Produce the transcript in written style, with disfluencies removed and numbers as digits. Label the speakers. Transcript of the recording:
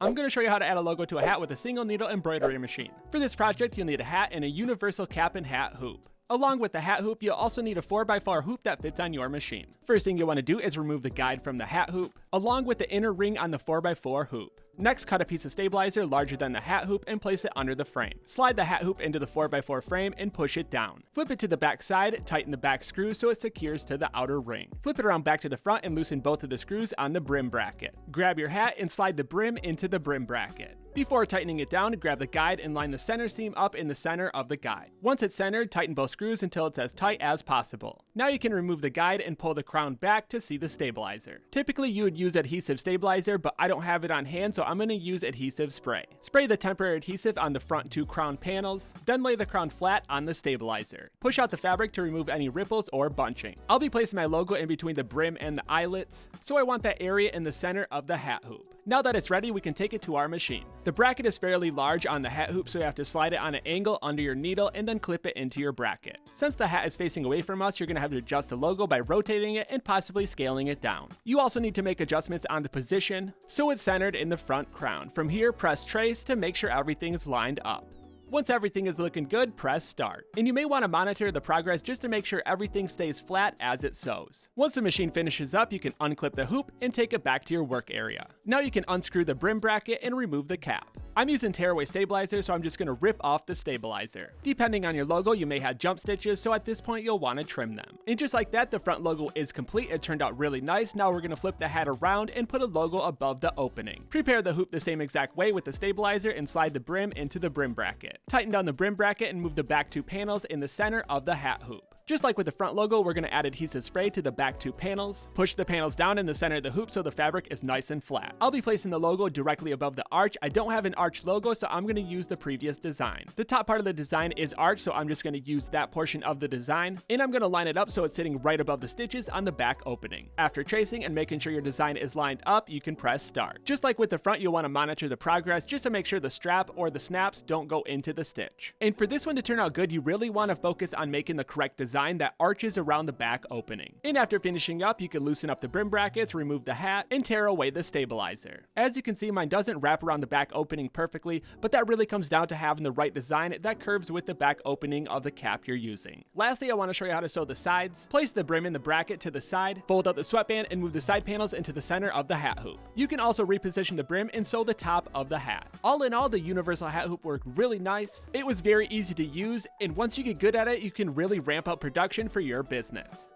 Speaker 1: I'm going to show you how to add a logo to a hat with a single needle embroidery machine. For this project, you'll need a hat and a universal cap and hat hoop. Along with the hat hoop, you'll also need a 4x4 hoop that fits on your machine. First thing you want to do is remove the guide from the hat hoop, along with the inner ring on the 4x4 hoop. Next, cut a piece of stabilizer larger than the hat hoop and place it under the frame. Slide the hat hoop into the 4x4 frame and push it down. Flip it to the back side, tighten the back screw so it secures to the outer ring. Flip it around back to the front and loosen both of the screws on the brim bracket. Grab your hat and slide the brim into the brim bracket. Before tightening it down, grab the guide and line the center seam up in the center of the guide. Once it's centered, tighten both screws until it's as tight as possible. Now you can remove the guide and pull the crown back to see the stabilizer. Typically you would use adhesive stabilizer, but I don't have it on hand, so I'm going to use adhesive spray. Spray the temporary adhesive on the front two crown panels, then lay the crown flat on the stabilizer. Push out the fabric to remove any ripples or bunching. I'll be placing my logo in between the brim and the eyelets, so I want that area in the center of the hat hoop. Now that it's ready, we can take it to our machine. The bracket is fairly large on the hat hoop, so you have to slide it on an angle under your needle and then clip it into your bracket. Since the hat is facing away from us, you're going to have to adjust the logo by rotating it and possibly scaling it down. You also need to make adjustments on the position so it's centered in the front crown. From here, press trace to make sure everything is lined up. Once everything is looking good, press start. And you may want to monitor the progress just to make sure everything stays flat as it sews. Once the machine finishes up, you can unclip the hoop and take it back to your work area. Now you can unscrew the brim bracket and remove the cap. I'm using tearaway stabilizer, so I'm just going to rip off the stabilizer. Depending on your logo, you may have jump stitches, so at this point you'll want to trim them. And just like that, the front logo is complete. It turned out really nice. Now we're going to flip the hat around and put a logo above the opening. Prepare the hoop the same exact way with the stabilizer and slide the brim into the brim bracket. Tighten down the brim bracket and move the back two panels in the center of the hat hoop. Just like with the front logo, we're going to add adhesive spray to the back two panels. Push the panels down in the center of the hoop so the fabric is nice and flat. I'll be placing the logo directly above the arch. I don't have an arch logo, so I'm going to use the previous design. The top part of the design is arched, so I'm just going to use that portion of the design, and I'm going to line it up so it's sitting right above the stitches on the back opening. After tracing and making sure your design is lined up, you can press start. Just like with the front, you'll want to monitor the progress just to make sure the strap or the snaps don't go into the stitch. And for this one to turn out good, you really want to focus on making the correct design that arches around the back opening. And after finishing up, you can loosen up the brim brackets, remove the hat, and tear away the stabilizer. As you can see, mine doesn't wrap around the back opening perfectly, but that really comes down to having the right design that curves with the back opening of the cap you're using. Lastly, I want to show you how to sew the sides. Place the brim in the bracket to the side, fold out the sweatband, and move the side panels into the center of the hat hoop. You can also reposition the brim and sew the top of the hat. All in all, the universal hat hoop worked really nice. It was very easy to use, and once you get good at it, you can really ramp up production for your business.